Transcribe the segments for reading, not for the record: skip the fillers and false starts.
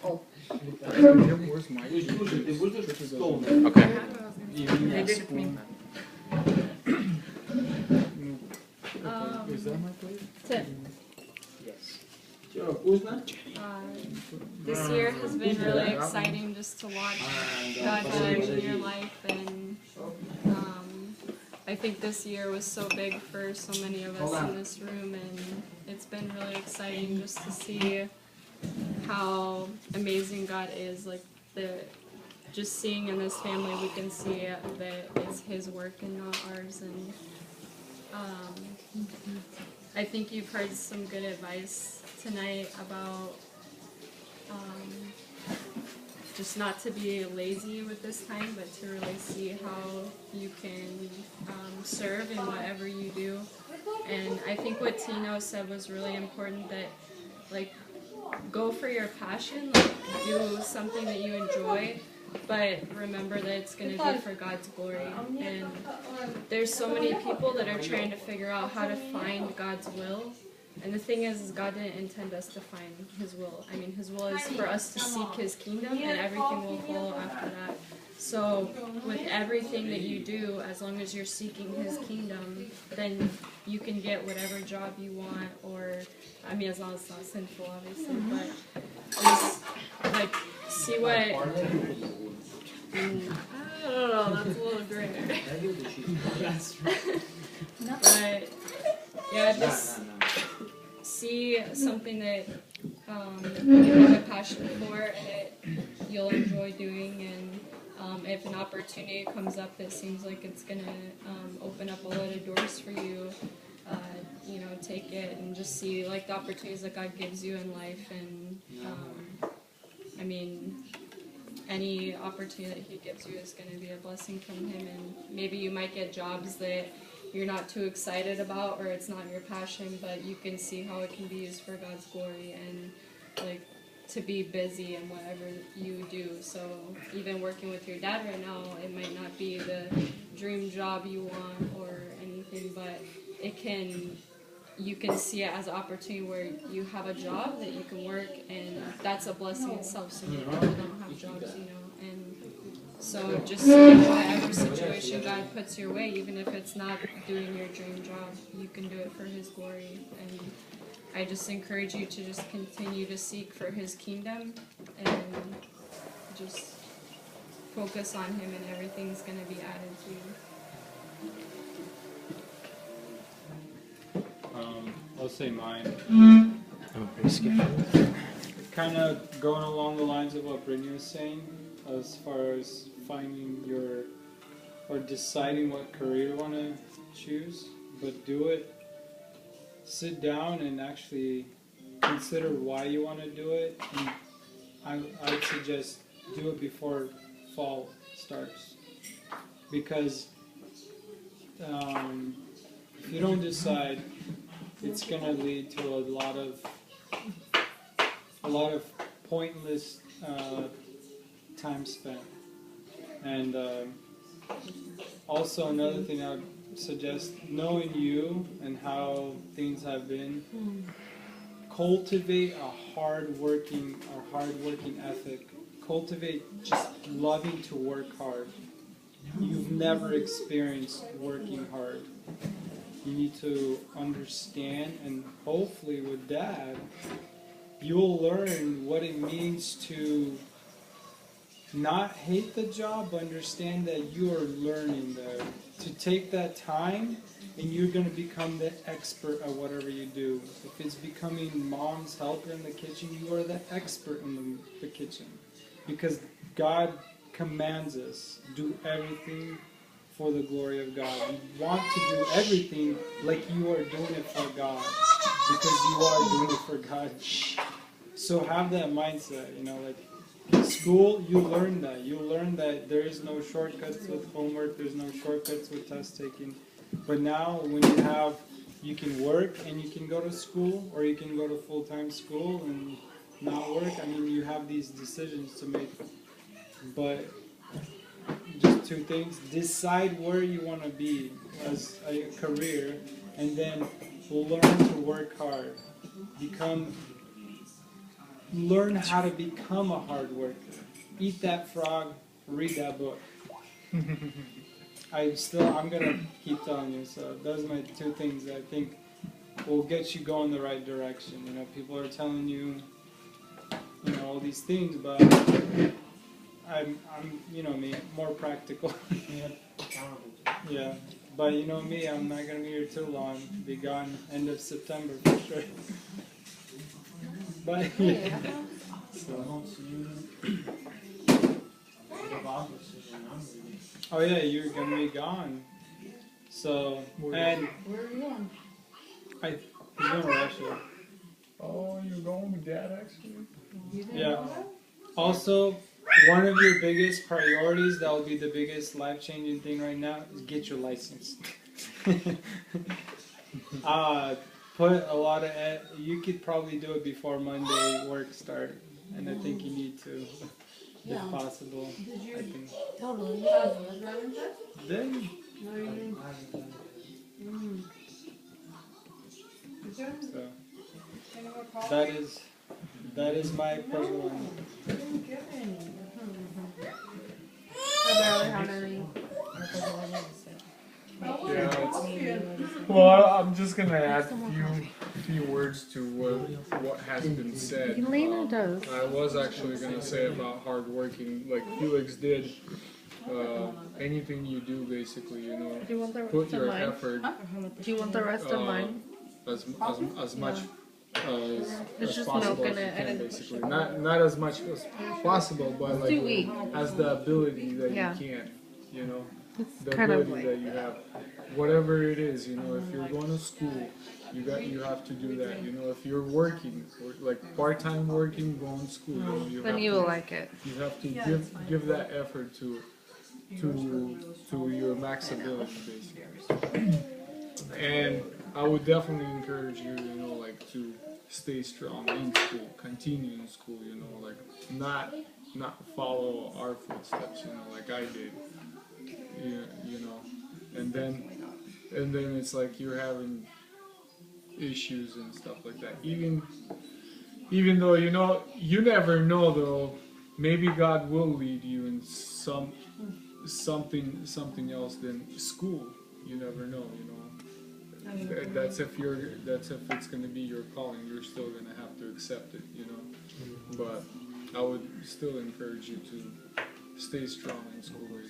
Oh. Where's my Okay. They did it to me. Is that my plate? Tip. Yes. This year has been really exciting just to watch God change in your life, and I think this year was so big for so many of us in this room, and it's been really exciting just to see how amazing God is. Like just seeing in this family, we can see that it's His work and not ours. And I think you've heard some good advice tonight about just not to be lazy with this time, but to really see how you can serve in whatever you do. And I think what Tino said was really important, that like go for your passion, like do something that you enjoy, but remember that it's going to be for God's glory. And there's so many people that are trying to figure out how to find God's will. And the thing is God didn't intend us to find His will. I mean, His will is for us to seek His kingdom, and everything will follow after that. So with everything that you do, as long as you're seeking His kingdom, then you can get whatever job you want, or, I mean, as long as it's not sinful, obviously, but just, like, see what, I don't know, that's a little gray. But, yeah, just see something that you have a passion for and that you'll enjoy doing, and if an opportunity comes up that seems like it's going to open up a lot of doors for you, you know, take it and just see like the opportunities that God gives you in life. And I mean, any opportunity that He gives you is going to be a blessing from Him, and maybe you might get jobs that you're not too excited about, or it's not your passion, but you can see how it can be used for God's glory, and like to be busy in whatever you do. So even working with your dad right now, it might not be the dream job you want or anything, but it can, you can see it as an opportunity where you have a job that you can work, and that's a blessing itself. So many people don't have jobs, you know, and so just in whatever situation God puts your way, even if it's not doing your dream job, you can do it for His glory. And I just encourage you to just continue to seek for His kingdom and just focus on Him, and everything's going to be added to you. I'll say mine. Skip. Kind of going along the lines of what Brittany was saying, as far as finding your, or deciding what career you want to choose, but do it. Sit down and actually consider why you want to do it. And I'd suggest do it before fall starts, because if you don't decide, it's going to lead to a lot of pointless time spent. And also another thing I would suggest, knowing you and how things have been, cultivate a hard-working ethic. Cultivate just loving to work hard. You've never experienced working hard. You need to understand, and hopefully with Dad, you'll learn what it means to not hate the job, but understand that you are learning there. To take that time, and you're going to become the expert at whatever you do. If it's becoming mom's helper in the kitchen, you are the expert in the kitchen. Because God commands us, do everything for the glory of God. You want to do everything like you are doing it for God, because you are doing it for God. So have that mindset, you know, like school, you learn that. You learn that there is no shortcuts with homework, there's no shortcuts with test taking. But now when you can work and you can go to school, or you can go to full-time school and not work. I mean, you have these decisions to make. But just two things: decide where you want to be as a career, and then learn to work hard. learn how to become a hard worker. Eat that frog, read that book. I'm gonna keep telling you. So those are my two things that I think will get you going the right direction. You know, people are telling you, you know, all these things, but I'm you know me, more practical. Yeah, but you know me, I'm not gonna be here too long. Be gone end of September for sure. But yeah. So. Oh yeah, you're gonna be gone. So and Where are you going? he's going to Russia. Oh, you're going with Dad actually? Yeah. Also, one of your biggest priorities, that will be the biggest life-changing thing right now, is get your license. Put a lot of, you could probably do it before Monday work start, and I think you need to, Yeah. if possible. Did you I think. totally? Then, No, you didn't. Mm. Is there so, any more coffee? that is my personal one. I didn't get any. I barely had any. Yeah. Well, I'm just gonna add a few words to what has been said. Elena does. I was actually gonna say about hard working, like Felix did. Anything you do, basically, you know, Do you want the put rest of your mine? effort Do you want the rest of mine? as much It's as just possible milk in as you it. I can, didn't basically. Not as much as possible, but It's too like weak. as the ability that Yeah. you can, you know, It's the kind of ability like that you have, whatever it is, you know. If you're going to school, you have to do that. You know, if you're working, or like part-time working, going to school, you know, then you will like it. you have to give that effort to your max ability, basically. And I would definitely encourage you, you know, like to stay strong in school, continue in school, you know, like not follow our footsteps, you know, like I did, you know, and then it's like you're having issues and stuff like that. Even though, you know, you never know though, maybe God will lead you in something else than school. You never know, you know. That's if it's going to be your calling. You're still going to have to accept it, you know. But I would still encourage you to stay strong in school, you know,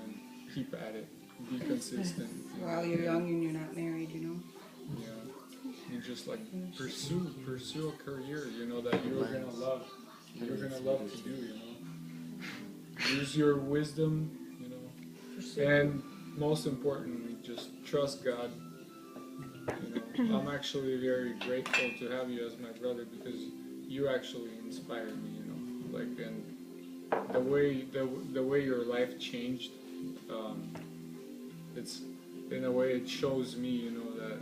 and keep at it. Be consistent. While you're young and you're not married, you know. Yeah, and just like pursue a career, you know, that you're gonna love. You're gonna love to do, you know. Use your wisdom, you know, and most importantly, just trust God. You know, I'm actually very grateful to have you as my brother because you actually inspired me, you know, like, and the way your life changed, it's in a way it shows me, you know, that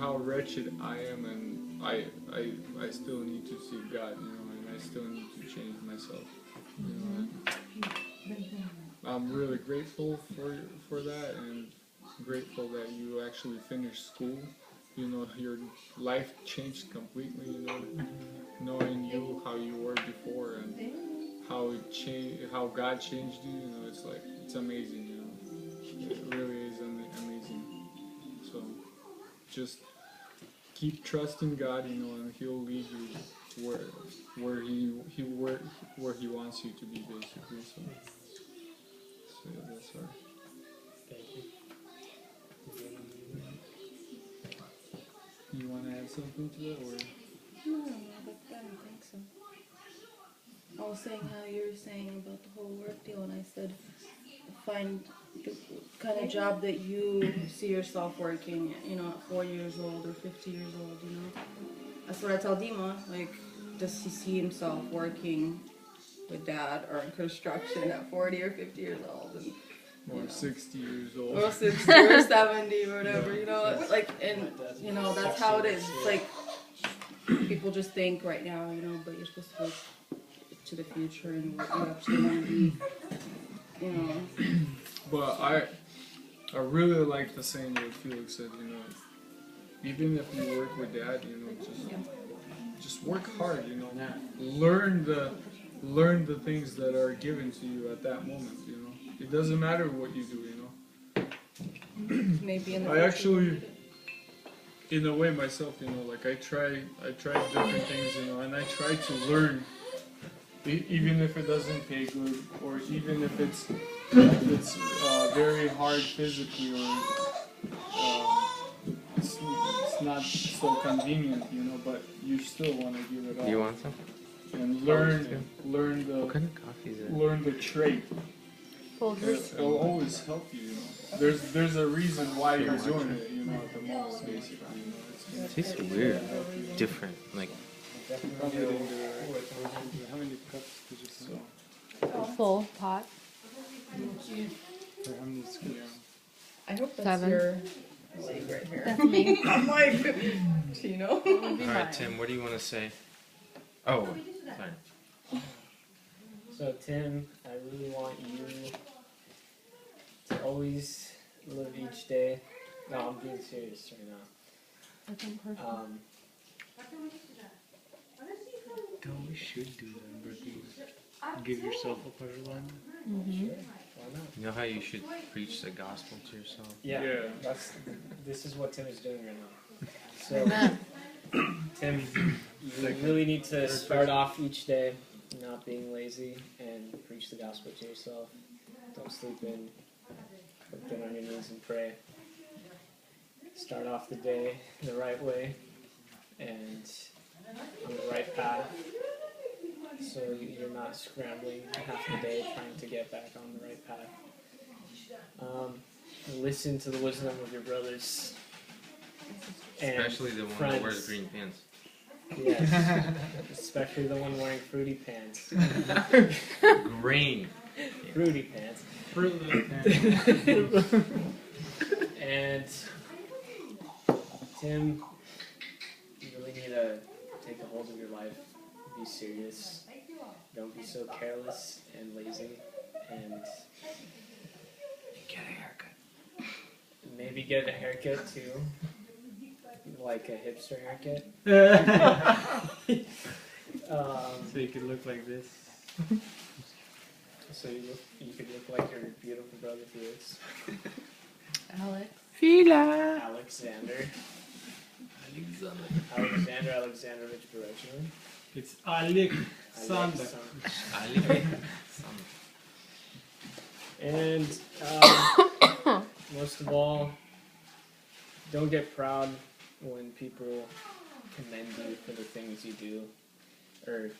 how wretched I am, and I still need to seek God, you know, and I still need to change myself, you know. And I'm really grateful for that, and grateful that you actually finished school. You know, your life changed completely, you know, knowing you, how you were before, and how God changed you, you know, it's like, it's amazing, you know, it really is amazing. So, just keep trusting God, you know, and He'll lead you where He wants you to be, basically, so yeah, that's all. You want to add something to that, or? No, I don't think so. I was saying how you were saying about the whole work deal, and I said find the kind of job that you see yourself working, you know, at 4 years old or 50 years old, you know. That's what I tell Dima, like, does he see himself working with Dad or in construction at 40 or 50 years old? And, Or know, 60 years old. or 60 or 70 or whatever, you know, it's like, and, you know, that's how it is. It's like, people just think right now, you know, but you're supposed to look to the future and what you actually want to be, you know. But I really like the saying what Felix said, you know, even if you work with Dad, you know, just just work hard, you know. Learn the things that are given to you at that moment, you know. It doesn't matter what you do, you know. Maybe in the I future. actually, in a way myself, you know, like I try different things, you know, and I try to learn, even if it doesn't pay good, or even if it's very hard physically, or it's not so convenient, you know, but you still want to give it all. Do you want some? And What kind of coffee is it? learn the trait. Folgers. It'll always help you, you know. There's a reason why you're doing it, you know, at the moment, basically. You know, It tastes weird, different. Like Probably didn't do it right. How many cups did you put? Full pot. Or how many scoops? yeah. I hope that's 7. your leg right here. That's me. I'm like, you know? all right, Tim. What do you want to say? Oh, sorry. So Tim, I really want you to always live each day. No, I'm being serious right now. No, we should do that on birthdays. Give yourself a pleasure line. Sure, why not? You know how you should preach the gospel to yourself? Yeah, Yeah. this is what Tim is doing right now. So Tim, you really need to start off each day not being lazy and preach the gospel to yourself. Don't sleep in. Get on your knees and pray. Start off the day the right way and on the right path, so you're not scrambling half the day trying to get back on the right path. Listen to the wisdom of your brothers, and Especially the one that friends. wears green pants. Yes, especially the one wearing fruity pants. Green. Fruity pants. And Tim, you really need to take a hold of your life. Be serious. Don't be so careless and lazy. And Get a haircut. maybe get a haircut too. Like a hipster haircut. So you could look like this. So you could look like your beautiful brother Felix. Alex. Fila. Alexander Alexandrovich Barechny. It's Alexander. And most of all, don't get proud when people commend you for the things you do, or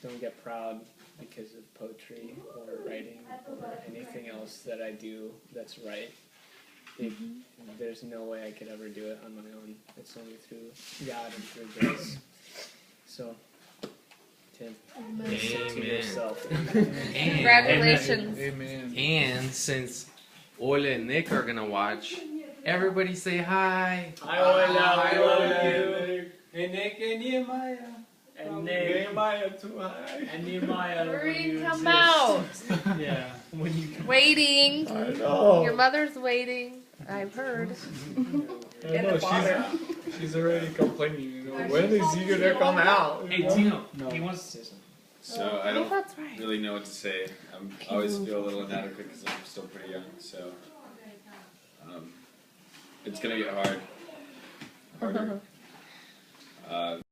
don't get proud because of poetry or writing or anything else that I do that's right. There's no way I could ever do it on my own. It's only through God and through grace. So, Tim, listen to Amen. yourself. Congratulations. Amen. And since Ola and Nick are gonna watch, everybody say hi. I love you. And Nick and Nehemiah. And Nick. Nehemiah too high. And Nehemiah. Hurry when you and come exist. out. Yeah. When you Waiting. I know. Your mother's waiting. I've heard. I know, she's already complaining, you know. When is he gonna come out? Hey, Tino, he wants to say something. So I Oh, don't that's right. really know what to say. I always feel a little inadequate because I'm still pretty young. So it's gonna get hard. Harder.